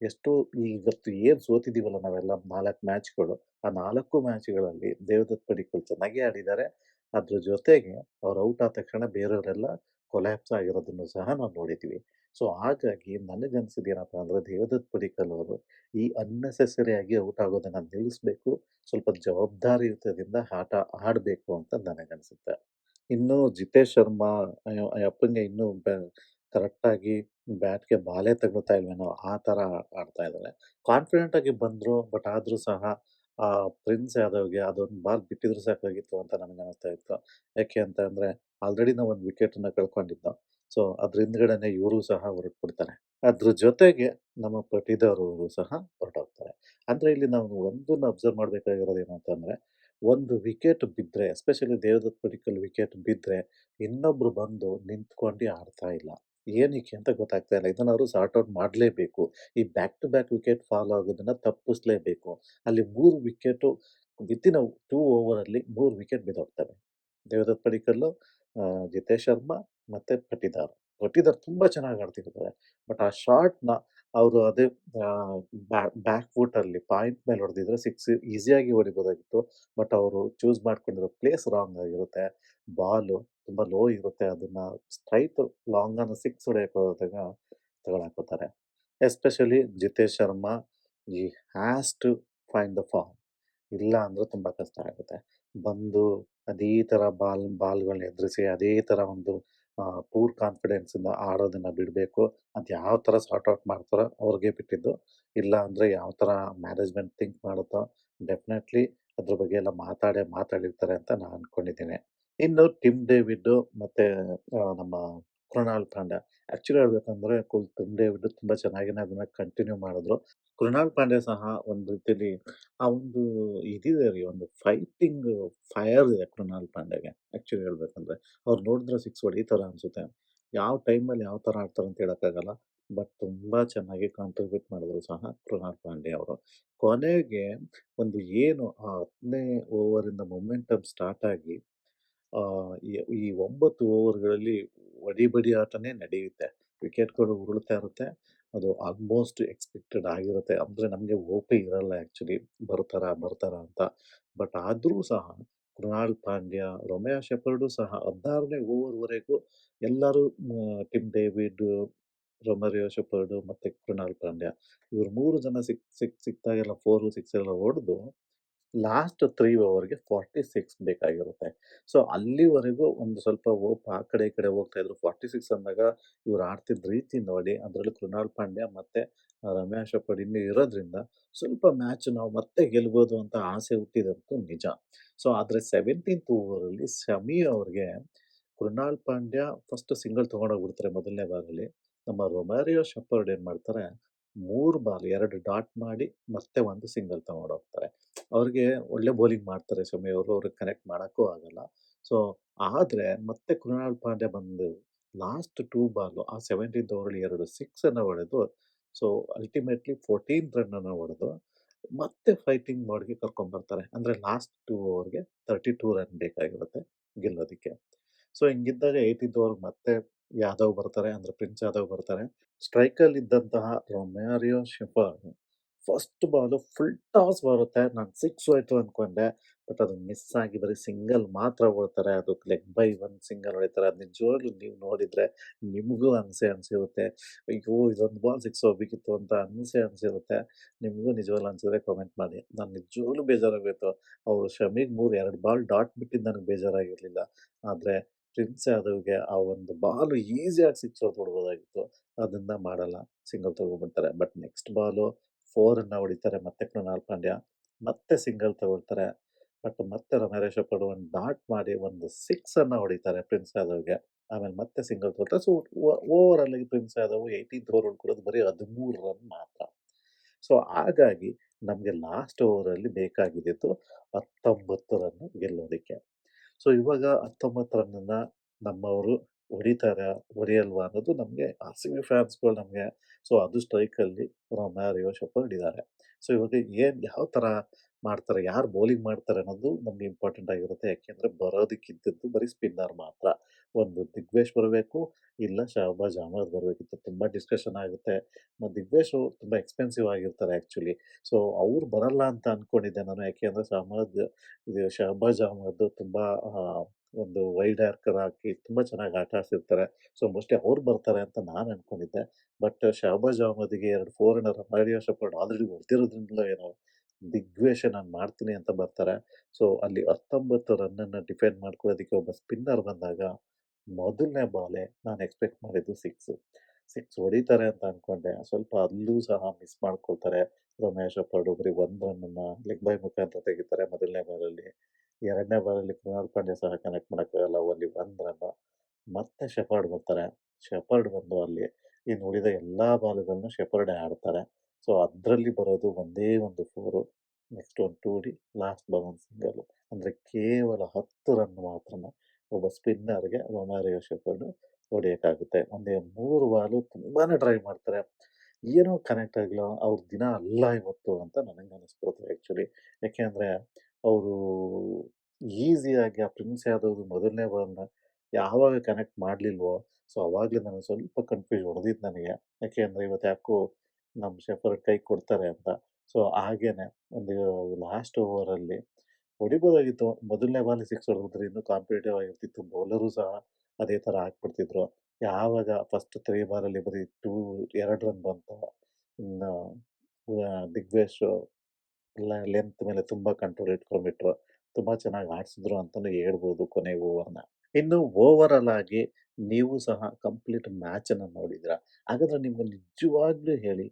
ಎಷ್ಟೋ ಇವತ್ತು ಏನ್ ಸೋತಿದೀವಲ್ಲ ನಾವೆಲ್ಲ 4 ಮ್ಯಾಚ್‌ಗಳು, ಆ 4 ಮ್ಯಾಚ್‌ಗಳಲ್ಲಿ ದೇವದತ್ ಪಡಿಕ್ಕಲ್ ಚೆನ್ನಾಗೇ ಆಡಿದ್ದಾರೆ. ಅದ್ರ ಜೊತೆಗೆ ಅವ್ರು ಔಟ್ ಆದ ತಕ್ಷಣ ಬೇರೆಯವರೆಲ್ಲ ಕೊಲ್ಯಾಪ್ಸ್ ಆಗಿರೋದನ್ನು ಸಹ ನಾವು ನೋಡಿದ್ವಿ. ಸೊ ಹಾಗಾಗಿ ನನಗನ್ಸಿದ್ದೇನಪ್ಪಾ ಅಂದ್ರೆ ದೇವದತ್ ಪಡಿಕ್ಕಲ್ ಅವರು ಈ ಅನ್ನೆಸೆಸರಿ ಆಗಿ ಔಟ್ ಆಗೋದನ್ನ ನಿಲ್ಲಿಸ್ಬೇಕು. ಸ್ವಲ್ಪ ಜವಾಬ್ದಾರಿಯುತದಿಂದ ಆಟ ಆಡ್ಬೇಕು ಅಂತ ನನಗನ್ಸುತ್ತೆ. ಇನ್ನು ಜಿತೇಶ್ ಶರ್ಮಾ ಆ ಯಪ್ಪನ್ಗೆ ಇನ್ನೂ ಕರೆಕ್ಟಾಗಿ ಬ್ಯಾಟ್‌ಗೆ ಬಾಲೇ ತಗುಲ್ತಾ ಇಲ್ವೇನೋ ಆ ಥರ ಆಡ್ತಾ ಇದ್ದಾರೆ. ಕಾನ್ಫಿಡೆಂಟ್ ಆಗಿ ಬಂದ್ರು. ಬಟ್ ಆದ್ರೂ ಸಹ ಪ್ರಿನ್ಸ್ ಯಾದವ್‌ಗೆ ಅದೊಂದು ಬಾಲ್ ಬಿಟ್ಟಿದ್ರೆ ಸಾಕಾಗಿತ್ತು ಅಂತ ನನಗನ್ನಿಸ್ತಾ ಇತ್ತು. ಯಾಕೆ ಅಂತ ಅಂದ್ರೆ ಆಲ್ರೆಡಿ ನಾವು ಒಂದು ವಿಕೆಟನ್ನ ಕಳ್ಕೊಂಡಿದ್ದು. ಸೊ ಅದ್ರ ಹಿಂದ್ಗಡೆನೆ ಇವ್ರು ಸಹ ಹೊರಟ್ಬಿಡ್ತಾರೆ. ಅದ್ರ ಜೊತೆಗೆ ನಮ್ಮ ಪಟಿದಾರ್ ಅವರು ಸಹ ಹೊರಟೋಗ್ತಾರೆ. ಅಂದ್ರೆ ಇಲ್ಲಿ ನಾವು ಒಂದನ್ನ ಅಬ್ಸರ್ವ್ ಮಾಡ್ಬೇಕಾಗಿರೋದು ಏನು ಅಂತಂದ್ರೆ, ಒಂದು ವಿಕೆಟ್ ಬಿದ್ರೆ ಎಸ್ಪೆಷಲಿ ದೇವದತ್ ಪಡಿಕ್ಕಲ್ ವಿಕೆಟ್ ಬಿದ್ರೆ ಇನ್ನೊಬ್ರು ಬಂದು ನಿಂತ್ಕೊಂಡು ಆಡ್ತಾ ಇಲ್ಲ. ಏನಕ್ಕೆ ಅಂತ ಗೊತ್ತಾಗ್ತಾ ಇಲ್ಲ. ಇದನ್ನ ಅವರು ಸಾರ್ಟ್ ಔಟ್ ಮಾಡ್ಲೇಬೇಕು. ಈ back to back wicket fall ಆಗೋದನ್ನ ತಪ್ಪಿಸ್ಲೇಬೇಕು. ಅಲ್ಲಿ 3 ವಿಕೆಟು ವಿತಿನ್ 2 ಓವರಲ್ಲಿ 3 ವಿಕೆಟ್ ಬಿದ್ದೋಗ್ತವೆ. ದೇವದತ್ ಪಡಿಕ್ಕಲ್ಲು, ಜಿತೇಶ್ ಶರ್ಮಾ ಮತ್ತೆ ಪಟಿದಾರ್. ಪಟಿದಾರ್ ತುಂಬಾ ಚೆನ್ನಾಗಿ ಆಡ್ತಿರ್ತಾರೆ. ಬಟ್ ಆ ಶಾಟ್‌ನ ಅವರು ಅದೇ ಆಹ್, ಬ್ಯಾಕ್ ಫೂಟಲ್ಲಿ ಪಾಯಿಂಟ್ ಮೇಲೆ ಹೊಡೆದಿದ್ರೆ 6 ಈಸಿಯಾಗಿ ಹೊಡಿಬೋದಾಗಿತ್ತು. ಬಟ್ ಅವರು ಚೂಸ್ ಮಾಡ್ಕೊಂಡಿರೋ ಪ್ಲೇಸ್ ರಾಂಗ್ ಆಗಿರುತ್ತೆ. ಬಾಲು ತುಂಬಾ ಲೋ ಇರುತ್ತೆ. ಅದನ್ನ ಸ್ಟ್ರೈಟ್ ಲಾಂಗ್ ಆನ್ 6 ಹೊಡೆಯಕ್ಕೆ ಹೋದಾಗ ತಗೊಳಕ್ಕೋತಾರೆ. Especially Jitesh Sharma, he has to find the form. ಇಲ್ಲ ಅಂದ್ರೆ ತುಂಬಾ ಕಷ್ಟ ಆಗುತ್ತೆ. ಬಂದು ಅದೇ ಥರ ಬಾಲ್‌ಗಳನ್ನ ಎದುರಿಸಿ ಅದೇ ಥರ ಒಂದು ಪೂರ್ ಕಾನ್ಫಿಡೆನ್ಸ್ ಇಂದ ಆಡೋದನ್ನ ಬಿಡ್ಬೇಕು. ಅದ್ ಯಾವ ಥರ ಸಾರ್ಟ್ ಔಟ್ ಮಾಡ್ತಾರೋ ಅವ್ರಿಗೆ ಬಿಟ್ಟಿದ್ದು. ಇಲ್ಲ ಅಂದ್ರೆ ಯಾವ ಥರ ಮ್ಯಾನೇಜ್‌ಮೆಂಟ್ ಥಿಂಕ್ ಮಾಡುತ್ತೋ ಡೆಫಿನೈಟ್ಲಿ ಅದ್ರ ಬಗ್ಗೆ ಎಲ್ಲ ಮಾತಾಡಿರ್ತಾರೆ ಅಂತ ನಾನು ಅನ್ಕೊಂಡಿದ್ದೀನಿ. ಇನ್ನು ಟಿಮ್ ಡೇವಿಡ್ ಮತ್ತೆ ನಮ್ಮ ಕೃಣಾಲ್ ಪಾಂಡ್ಯ. ಆಕ್ಚುಲಿ ಹೇಳ್ಬೇಕಂದ್ರೆ ಟಿಮ್ ಡೇವಿಡ್ ತುಂಬಾ ಚೆನ್ನಾಗಿನೇ ಅದನ್ನ ಕಂಟಿನ್ಯೂ ಮಾಡಿದ್ರು. ಕೃಣಾಲ್ ಪಾಂಡ್ಯ ಸಹ ಒಂದು ರೀತಿಯಲ್ಲಿ ಆ ಒಂದು ಇದಿದೆ ರೀ ಒಂದು ಫೈಟಿಂಗ್ ಫೈರ್ ಇದೆ ಕೃಣಾಲ್ ಪಾಂಡ್ಯಗೆ ಆಕ್ಚುಲಿ ಹೇಳ್ಬೇಕಂದ್ರೆ. ಅವ್ರು ನೋಡಿದ್ರೆ 6 ಹೊಡಿತಾರೆ ಅನ್ಸುತ್ತೆ. ಯಾವ ಟೈಮಲ್ಲಿ ಯಾವ ಥರ ಆಡ್ತಾರೆ ಅಂತ ಹೇಳಕ್ಕಾಗಲ್ಲ. ಬಟ್ ತುಂಬಾ ಚೆನ್ನಾಗಿ ಕಾಂಟ್ರಿಬ್ಯೂಟ್ ಮಾಡಿದ್ರು ಸಹ ಕೃಣಾಲ್ ಪಾಂಡ್ಯ ಅವರು. ಕೊನೆಗೆ ಒಂದು ಏನು ಆ 10ನೇ ಓವರಿಂದ ಮೊಮೆಂಟಮ್ ಸ್ಟಾರ್ಟ್ ಆಗಿ ಈ 9 ಓವರ್‌ಗಳಲ್ಲಿ ಹೊಡಿ-ಬಡಿ ಆಟನೇ ನಡೆಯುತ್ತೆ. ವಿಕೆಟ್‌ಗಳು ಉರುಳ್ತಾ ಇರುತ್ತೆ. ಅದು ಆಲ್ಮೋಸ್ಟ್ ಎಕ್ಸ್‌ಪೆಕ್ಟೆಡ್ ಆಗಿರುತ್ತೆ. ಅಂದ್ರೆ ನಮಗೆ ಹೋಪೇ ಇರಲ್ಲ ಆಕ್ಚುಲಿ ಬರ್ತಾರಾ ಅಂತ. ಬಟ್ ಆದ್ರೂ ಸಹ ಕೃಣಾಲ್ ಪಾಂಡ್ಯ, ರೊಮೇಶ್ ಶೆಪರ್ಡು ಸಹ 16ನೇ ಓವರ್‌ವರೆಗೂ ಎಲ್ಲರೂ ಟಿಮ್ ಡೇವಿಡ್, ರೊಮೆರಿಯೋ ಶೆಪರ್ಡ್ ಮತ್ತೆ ಕೃಣಾಲ್ ಪಾಂಡ್ಯ ಇವ್ರು 3 ಜನ ಸಿಕ್ದಾಗೆಲ್ಲ 4, 6 ಎಲ್ಲ ಹೊಡೆದು ಲಾಸ್ಟ್ 3 ಓವರ್‌ಗೆ 46 ಬೇಕಾಗಿರುತ್ತೆ. ಸೊ ಅಲ್ಲಿವರೆಗೂ ಒಂದು ಸ್ವಲ್ಪ ಹೋಪ್ ಆ ಕಡೆ ಈ ಕಡೆ ಹೋಗ್ತಾ ಇದ್ರು. 46 ಅಂದಾಗ ಇವ್ರು ಆಡ್ತಿದ್ದ ರೀತಿ ನೋಡಿ ಅದರಲ್ಲೂ ಕೃಣಾಲ್ ಪಾಂಡ್ಯ ಮತ್ತೆ ರಮ್ಯಾ ಶೆಪರ್ಡ್ ಇನ್ನೂ ಇರೋದ್ರಿಂದ ಸ್ವಲ್ಪ ಮ್ಯಾಚ್ ನಾವು ಮತ್ತೆ ಗೆಲ್ಬೋದು ಅಂತ ಆಸೆ ಹುಟ್ಟಿದಂತೂ ನಿಜ. ಸೊ ಆದ್ರೆ 17th ಓವರಲ್ಲಿ ಶಮಿ ಅವ್ರಿಗೆ ಕೃಣಾಲ್ ಪಾಂಡ್ಯ ಫಸ್ಟ್ ಸಿಂಗಲ್ ತಗೊಂಡೋಗ್ಬಿಡ್ತಾರೆ ಮೊದಲನೇ ಬಾಲಲ್ಲಿ. ನಮ್ಮ ರೊಮಾರಿಯೋ ಶೆಪರ್ಡ್ ಏನ್ ಮಾಡ್ತಾರೆ 3 ಬಾಲ್ 2 ಡಾಟ್ ಮಾಡಿ ಮತ್ತೆ ಒಂದು ಸಿಂಗಲ್ ತಗೊಂಡೋಗ್ತಾರೆ. ಅವ್ರಿಗೆ ಒಳ್ಳೆ ಬೌಲಿಂಗ್ ಮಾಡ್ತಾರೆ ಶಮಿ ಅವರು. ಅವ್ರಿಗೆ ಕನೆಕ್ಟ್ ಮಾಡಕ್ಕೂ ಆಗಲ್ಲ. ಸೊ, ಆದ್ರೆ ಮತ್ತೆ ಕೃಣಾಲ್ ಪಾಂಡ್ಯ ಬಂದು ಲಾಸ್ಟ್ 2 ಬಾಲು ಆ 17th ಓವರಲ್ಲಿ 2 ಸಿಕ್ಸ್ ಅನ್ನ ಹೊಡೆದು, ಸೊ ಅಲ್ಟಿಮೇಟ್ಲಿ 14th ರನ್ ಅನ್ನ ಹೊಡೆದು, ಮತ್ತೆ ಫೈಟಿಂಗ್ ಮೋಡ್‌ಗೆ ಕರ್ಕೊಂಡ್ಬರ್ತಾರೆ. ಅಂದ್ರೆ ಲಾಸ್ಟ್ 2 ಓವರ್‌ಗೆ 32 ರನ್ ಬೇಕಾಗಿರುತ್ತೆ ಗೆಲ್ಲೋದಿಕ್ಕೆ. ಸೊ ಹಿಂಗಿದ್ದಾಗ 18th ಓವರ್‌ಗೆ ಮತ್ತೆ ಯಾದವ್ ಬರ್ತಾರೆ. ಅಂದ್ರೆ ಪ್ರಿನ್ಸ್ ಯಾದವ್ ಬರ್ತಾರೆ. ಸ್ಟ್ರೈಕಲ್ಲಿದ್ದಂತಹ Romario Shepherd first ball full toss ಬರುತ್ತೆ. ನಾನು ಸಿಕ್ಸ್ ಹೋಯ್ತು ಅನ್ಕೊಂಡೆ. ಬಟ್ ಅದು ಮಿಸ್ ಆಗಿ ಬರೀ ಸಿಂಗಲ್ ಮಾತ್ರ ಹೊಡ್ತಾರೆ. ಅದು ಲೆಗ್ ಬೈ ಒನ್ ಸಿಂಗಲ್ ಹೊಡಿತಾರೆ. ಅದು ನಿಜವಾಗ್ಲೂ ನೀವು ನೋಡಿದ್ರೆ ನಿಮಗೂ ಅನ್ಸಿರುತ್ತೆ. ಅಯ್ಯೋ! ಇದೊಂದು ಬಾಲ್ ಸಿಕ್ಸ್ ಹೋಗ್ಬೇಕಿತ್ತು ಅಂತ ಅನ್ಸಿರುತ್ತೆ. ನಿಮಗೂ ನಿಜವಾಗ್ಲೂ ಅನ್ಸಿದ್ರೆ ಕಾಮೆಂಟ್ ಮಾಡಿ. ನಾನು ನಿಜವಾಗ್ಲೂ ಬೇಜಾರಾಗೋಯ್ತು. ಅವರು ಶಮಿಗ್ 2 ಬಾಲ್ ಡಾಟ್ ಬಿಟ್ಟಿದ್ದು ನನಗೆ ಬೇಜಾರಾಗಿರ್ಲಿಲ್ಲ. ಆದ್ರೆ ಪ್ರಿನ್ಸ್ ಯಾದವ್‌ಗೆ ಆ ಒಂದು ಬಾಲು ಈಸಿಯಾಗಿ ಸಿಕ್ಸ್ ಹೊಡ್ದ್ಬಿಡ್ಬೋದಾಗಿತ್ತು. ಅದನ್ನ ಮಾಡಲ್ಲ. ಸಿಂಗಲ್ ತಗೊಂಡ್ಬಿಡ್ತಾರೆ. ಬಟ್ ನೆಕ್ಸ್ಟ್ ಬಾಲು 4 ಅನ್ನ ಹೊಡಿತಾರೆ ಮತ್ತೆ ಕೃಣಾಲ್ ಪಾಂಡ್ಯ. ಮತ್ತೆ ಸಿಂಗಲ್ ತಗೊಳ್ತಾರೆ. ಬಟ್ ಮತ್ತೆ ರೊಮೇರೋ ಶೆಪರ್ಡ್ ಒಂದು ಡಾಟ್ ಮಾಡಿ ಒಂದು ಸಿಕ್ಸ್ ಅನ್ನ ಹೊಡಿತಾರೆ ಪ್ರಿನ್ಸ್ ಯಾದವ್‌ಗೆ. ಆಮೇಲೆ ಮತ್ತೆ ಸಿಂಗಲ್ ತಗೊಳ್ತಾರೆ. ಸೊ, ಓವರಾಲ್ ಆಗಿ ಪ್ರಿನ್ಸ್ ಯಾದವ್ 18th ಓವರ್ ಉಳ್ಕೊಳ್ಳೋದು ಬರೀ 13 ರನ್ ಮಾತ್ರ. ಸೊ, ಹಾಗಾಗಿ ನಮ್ಗೆ ಲಾಸ್ಟ್ ಓವರಲ್ಲಿ ಬೇಕಾಗಿದ್ದಿದ್ದು 19 ರನ್ ಗೆಲ್ಲೋದಿಕ್ಕೆ. ಸೊ, ಇವಾಗ 19 ರನ್ನನ್ನ ನಮ್ಮವರು ಹೊಡಿತಾರಾ? ಹೊಡೆಯಲ್ವಾ? ಅನ್ನೋದು ನಮ್ಗೆ ಆರ್-ಸಿ-ಬಿ ಫ್ಯಾನ್ಸ್‌ಗಳು ನಮ್ಗೆ ಸೊ, ಅದು ಸ್ಟ್ರೈಕಲ್ಲಿ ರೊಮ್ಯಾರಿಯೋ ಶೆಪರ್ಡ್ ಇದ್ದಾರೆ. ಸೊ, ಇವಾಗ ಯಾವ ಥರ ಮಾಡ್ತಾರೆ? ಯಾರು ಬೌಲಿಂಗ್ ಮಾಡ್ತಾರೆ ಅನ್ನೋದು ನಮ್ಗೆ ಇಂಪಾರ್ಟೆಂಟ್ ಆಗಿರುತ್ತೆ. ಯಾಕೆಂದ್ರೆ ಬರೋದಕ್ಕಿದ್ದದ್ದು ಬರೀ ಸ್ಪಿನ್ನರ್ ಮಾತ್ರ. ಒಂದು ದಿಗ್ವೇಶ್ ಬರಬೇಕು, ಇಲ್ಲ ಶಹಬಾಜ್ ಅಹ್ಮದ್ ಬರಬೇಕಿತ್ತು. ತುಂಬಾ ಡಿಸ್ಕಷನ್ ಆಗುತ್ತೆ. ದಿಗ್ವೇಶು ತುಂಬಾ ಎಕ್ಸ್‌ಪೆನ್ಸಿವ್ ಆಗಿರ್ತಾರೆ ಆಕ್ಚುಲಿ. ಸೊ, ಅವ್ರು ಬರಲ್ಲ ಅಂತ ಅನ್ಕೊಂಡಿದ್ದೆ ನಾನು. ಯಾಕೆಂದ್ರೆ ಇದು ಶಹಬಾಜ್ ಅಹ್ಮದ್ ತುಂಬಾ ಒಂದು ವೈಡ್ ಯಾರ್ಕರ್ ಹಾಕಿ ತುಂಬಾ ಚೆನ್ನಾಗಿ ಆಟ ಆಡ್ಸಿರ್ತಾರೆ. ಸೊ, ಮೋಸ್ಟ್‌ಲಿ ಅವ್ರು ಬರ್ತಾರೆ ಅಂತ ನಾನು ಅನ್ಕೊಂಡಿದ್ದೆ. ಬಟ್ ಶಹಬಾಜ್ ಅಹ್ಮದ್‌ಗೆ 2 4 ರೊಮ್ಯಾರಿಯೋ ಶೆಪರ್ಡ್ ಆಲ್ರೆಡಿ ಹೊಡೆದಿರೋದ್ರಿಂದಲೋ ಏನೋ ದಿಗ್ವೇಶ ನಾನು ಮಾಡ್ತೀನಿ ಅಂತ ಬರ್ತಾರೆ. ಸೊ, ಅಲ್ಲಿ 19 ರನ್ನನ್ನ ಡಿಫೆಂಡ್ ಮಾಡ್ಕೊಳ್ಳೋದಕ್ಕೆ ಒಬ್ಬ ಸ್ಪಿನ್ನರ್ ಬಂದಾಗ ಮೊದಲನೇ ಬಾಲೇ ನಾನು ಎಕ್ಸ್‌ಪೆಕ್ಟ್ ಮಾಡಿದ್ದು ಸಿಕ್ಸು. ಸಿಕ್ಸ್ ಹೊಡಿತಾರೆ ಅಂತ ಅನ್ಕೊಂಡೆ. ಸ್ವಲ್ಪ ಅಲ್ಲೂ ಸಹ ಮಿಸ್ ಮಾಡ್ಕೊಳ್ತಾರೆ. ರೊಮ್ಯಾ ಶೆಪರ್ಡ್ ಬರೀ 1 ರನ್ನನ್ನ ಲೆಗ್ ಬೈ ಮುಖಾಂತರ ತೆಗಿತಾರೆ ಮೊದಲನೇ ಬಾಲಲ್ಲಿ. 2ನೇ ಬಾಲಲ್ಲಿ ಕೃಣಾಲ್ ಪಾಂಡ್ಯ ಸಹ ಕನೆಕ್ಟ್ ಮಾಡೋಕ್ಕಾಗಲ್ಲ. Only 1 run. ಮತ್ತೆ ಶೆಪರ್ಡ್ ಬರ್ತಾರೆ. ಶೆಪರ್ಡ್ ಬಂದು ಅಲ್ಲಿ ಇನ್ನು ಉಳಿದ ಎಲ್ಲಾ ಬಾಲ್‌ಗಳನ್ನು ಶೆಪರ್ಡೇ ಆಡ್ತಾರೆ. ಸೊ, ಅದ್ರಲ್ಲಿ ಬರೋದು ಒಂದೇ ಒಂದು 4 ನೆಕ್ಸ್ಟ್ ಒಂದು 2 ಡಿ, ಲಾಸ್ಟ್ ಬಾಲ್ ಒಂದು ಸಿಂಗಲ್. ಅಂದ್ರೆ ಕೇವಲ 10 ರನ್ ಮಾತ್ರನ ಒಬ್ಬ ಸ್ಪಿನ್ನರ್‌ಗೆ ರೊಮ್ಯಾರಿಯೋ ಶೆಪರ್ಡ್ ಹೊಡೆಯಕ್ಕಾಗುತ್ತೆ. ಒಂದೇ 3 ಬಾಲು ತುಂಬಾನೇ ಟ್ರೈ ಮಾಡ್ತಾರೆ. ಏನೋ ಕನೆಕ್ಟ್ ಆಗಿಲ್ಲ. ಅವ್ರ ದಿನ ಅಲ್ಲ ಇವತ್ತು ಅಂತ ನನಗನ್ನಿಸ್ಬಿಡುತ್ತೆ ಆಕ್ಚುಲಿ. ಯಾಕೆಂದ್ರೆ ಅವರು ಈಸಿಯಾಗಿ ಆ ಪ್ರಿನ್ಸ್ ಯಾದವ್‌ದು ಮೊದಲನೇ ಬಾಲ್‌ನ ಯಾವಾಗ ಕನೆಕ್ಟ್ ಮಾಡ್ಲಿಲ್ವೋ, ಸೊ, ಅವಾಗ್ಲೇ ನನಗೆ ಸ್ವಲ್ಪ ಕನ್‌ಫ್ಯೂಸ್ ಹೊಡೆದಿತ್ತು ನನಗೆ. ಯಾಕೆಂದ್ರೆ ಇವತ್ತು ಯಾಕೋ ನಮ್ಮ ಶೆಪರ್ಡ್ ಕೈ ಕೊಡ್ತಾರೆ ಅಂತ. ಸೊ, ಹಾಗೇನೆ ಒಂದು ಲಾಸ್ಟ್ ಓವರಲ್ಲಿ ಹೊಡಿಬೋದಾಗಿತ್ತು. ಮೊದಲನೇ ಬಾಲಿಗೆ ಸಿಕ್ಸ್ ಹೊಡೆದಿದ್ರೆ ಇನ್ನೂ ಕಾಂಪಿಟೇಟಿವ್ ಆಗಿರ್ತಿತ್ತು. ಬೌಲರು ಸಹ ಅದೇ ಥರ ಹಾಕ್ಬಿಡ್ತಿದ್ರು. ಯಾವಾಗ ಫಸ್ಟ್ 3 ಬಾಲಲ್ಲಿ ಬರೀ 2 ರನ್ ಬಂತೋ, ಇನ್ನು ದಿಗ್ವೇಶ್ ಲೆಂತ್ ಮೇಲೆ ತುಂಬಾ ಕಂಟ್ರೋಲ್ ಇಟ್ಕೊಂಡ್ಬಿಟ್ರು. ತುಂಬಾ ಚೆನ್ನಾಗಿ ಆಡ್ಸಿದ್ರು ಅಂತಾನೂ ಹೇಳ್ಬೋದು ಕೊನೆ ಓವರ್‌ನ. ಇನ್ನು ಓವರಾಲ್ ಆಗಿ ನೀವು ಸಹ ಕಂಪ್ಲೀಟ್ ಮ್ಯಾಚನ್ನ ನೋಡಿದ್ದೀರಾ. ಹಾಗಾದ್ರೆ ನಿಮ್ಗೆ ನಿಜವಾಗ್ಲೂ ಹೇಳಿ,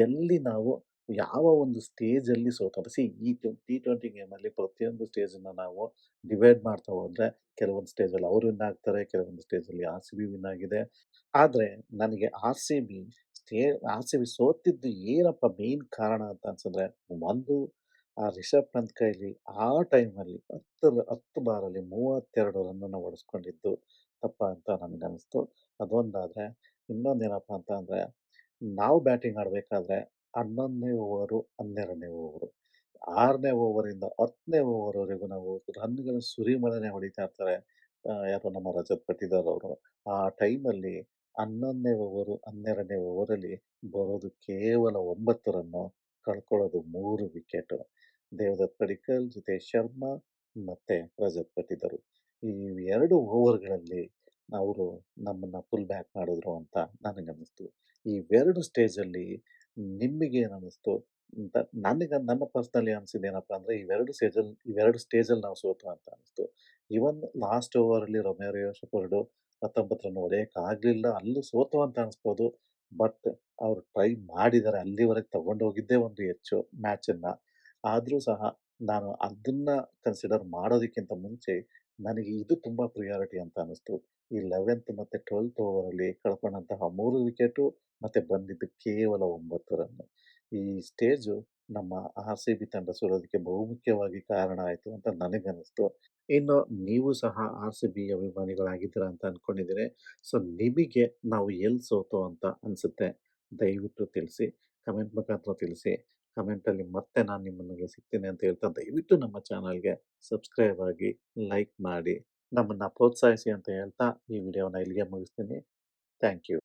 ಎಲ್ಲಿ ನಾವು ಯಾವ ಒಂದು ಸ್ಟೇಜಲ್ಲಿ ಸೋತೋದು? ಈ ಟಿ20 ಗೇಮಲ್ಲಿ ಪ್ರತಿಯೊಂದು ಸ್ಟೇಜನ್ನ ನಾವು ಡಿವೈಡ್ ಮಾಡ್ತಾ ಹೋದ್ರೆ, ಕೆಲವೊಂದು ಸ್ಟೇಜಲ್ಲಿ ಅವ್ರು ವಿನ್ ಆಗ್ತಾರೆ, ಕೆಲವೊಂದು ಸ್ಟೇಜಲ್ಲಿ ಆರ್-ಸಿ-ಬಿ ವಿನ್ ಆಗಿದೆ. ಆದ್ರೆ ನನಗೆ ಆರ್-ಸಿ-ಬಿ ಸೋತಿದ್ದು ಏನಪ್ಪ ಮೇನ್ ಕಾರಣ ಅಂತ ಅನ್ಸಿದ್ರೆ, ಒಂದು ಆ ರಿಷಬ್ ಪಂತ್ ಕೈಲಿ ಆ ಟೈಮಲ್ಲಿ 10 ಬಾಲಲ್ಲಿ 32 ರನ್ನನ್ನ ಹೊಡೆಸ್ಕೊಂಡಿದ್ದು ತಪ್ಪಾ ಅಂತ ನನಗನ್ನಿಸ್ತು. ಅದೊಂದಾದ್ರೆ, ಇನ್ನೊಂದೇನಪ್ಪ ಅಂತ ಅಂದ್ರೆ, ನಾವು ಬ್ಯಾಟಿಂಗ್ ಆಡ್ಬೇಕಾದ್ರೆ 11ನೇ ಓವರು, 12ನೇ ಓವರು, 6ನೇ ಓವರಿಂದ 10ನೇ ಓವರ್‌ವರೆಗೂ ನಾವು ರನ್‌ಗಳ ಸುರಿಮಳೆನೇ ಹೊಡಿತಾ ಇರ್ತಾರೆ. ಯಾರು ನಮ್ಮ ರಜತ್ ಪಟಿದಾರ್ ಅವರು. ಆ ಟೈಮಲ್ಲಿ 11ನೇ ಓವರು, 12ನೇ ಓವರಲ್ಲಿ ಬರೋದು ಕೇವಲ 9 ರನ್ನು, ಕಳ್ಕೊಳ್ಳೋದು 3 ವಿಕೆಟು. ದೇವದತ್ ಪಡಿಕ್ಕಲ್, ಜಿತೇಶ್ ಶರ್ಮಾ ಮತ್ತೆ ರಜತ್ ಪಟಿದಾರ್. ಈ 2 ಓವರ್‌ಗಳಲ್ಲಿ ಅವರು ನಮ್ಮನ್ನ ಪುಲ್ ಬ್ಯಾಕ್ ಮಾಡಿದ್ರು ಅಂತ ನನಗನ್ನಿಸ್ತು. ಈ 2 ಸ್ಟೇಜಲ್ಲಿ ನಿಮಗೇನನ್ನಿಸ್ತು ಅಂತ ನನ್ನ ಪರ್ಸನಲಿ ಅನ್ಸಿದ್ದೇನಪ್ಪ ಅಂದ್ರೆ, ಇವೆರಡು ಸ್ಟೇಜಲ್ಲಿ ನಾವು ಸೋತ್ವು ಅಂತ ಅನಿಸ್ತು. ಈವನ್ ಲಾಸ್ಟ್ ಓವರಲ್ಲಿ ರೊಮೇರಿಯೋ ಶೆಪರ್ಡು 19 ರನ್ ಹೊಡೆಯಕ್ಕಾಗ್ಲಿಲ್ಲ. ಅಲ್ಲೂ ಸೋತ್ವು ಅಂತ ಅನಿಸ್ಬೋದು. ಬಟ್ ಅವ್ರು ಟ್ರೈ ಮಾಡಿದ್ದಾರೆ. ಅಲ್ಲಿವರೆಗೆ ತಗೊಂಡೋಗಿದ್ದೇ ಒಂದು ಹೆಚ್ಚು ಮ್ಯಾಚನ್ನ. ಆದ್ರೂ ಸಹ ನಾನು ಅದನ್ನ ಕನ್ಸಿಡರ್ ಮಾಡೋದಕ್ಕಿಂತ ಮುಂಚೆ ನನಗೆ ಇದು ತುಂಬಾ ಪ್ರಿಯಾರಿಟಿ ಅಂತ ಅನಿಸ್ತು. ಈ 11th ಮತ್ತೆ 12th ಓವರಲ್ಲಿ ಕಳ್ಕೊಂಡಂತಹ 3 ವಿಕೆಟು ಮತ್ತೆ ಬಂದಿದ್ದು ಕೇವಲ 9 ರನ್. ಈ ಸ್ಟೇಜು ನಮ್ಮ ಆರ್-ಸಿ-ಬಿ ತಂಡ ಸೋಲೋದಕ್ಕೆ ಬಹುಮುಖ್ಯವಾಗಿ ಕಾರಣ ಆಯ್ತು ಅಂತ ನನಗನ್ನಿಸ್ತು. ಇನ್ನು ನೀವು ಸಹ ಆರ್-ಸಿ-ಬಿ ಅಭಿಮಾನಿಗಳಾಗಿದ್ದೀರಾ ಅಂತ ಅನ್ಕೊಂಡಿದ್ದೀನಿ. ಸೊ ನಿಮಗೆ ನಾವು ಎಲ್ಲಿ ಸೋತೋ ಅಂತ ಅನ್ಸುತ್ತೆ? ದಯವಿಟ್ಟು ತಿಳಿಸಿ. ಕಮೆಂಟ್ ಮುಖಾಂತರ ತಿಳಿಸಿ. ಕಮೆಂಟಲ್ಲಿ ಮತ್ತೆ ನಾನು ನಿಮ್ಮೊಂದಿಗೆ ಸಿಗ್ತೀನಿ ಅಂತ ಹೇಳ್ತಾ ದಯವಿಟ್ಟು ನಮ್ಮ ಚಾನಲ್‌ಗೆ ಸಬ್ಸ್ಕ್ರೈಬ್ ಆಗಿ, ಲೈಕ್ ಮಾಡಿ, ನಮ್ಮನ್ನ ಪ್ರೋತ್ಸಾಹಿಸಿ ಅಂತ ಹೇಳ್ತಾ ಈ ವಿಡಿಯೋನ ಇಲ್ಲಿಗೆ ಮುಗಿಸ್ತೀನಿ. Thank you.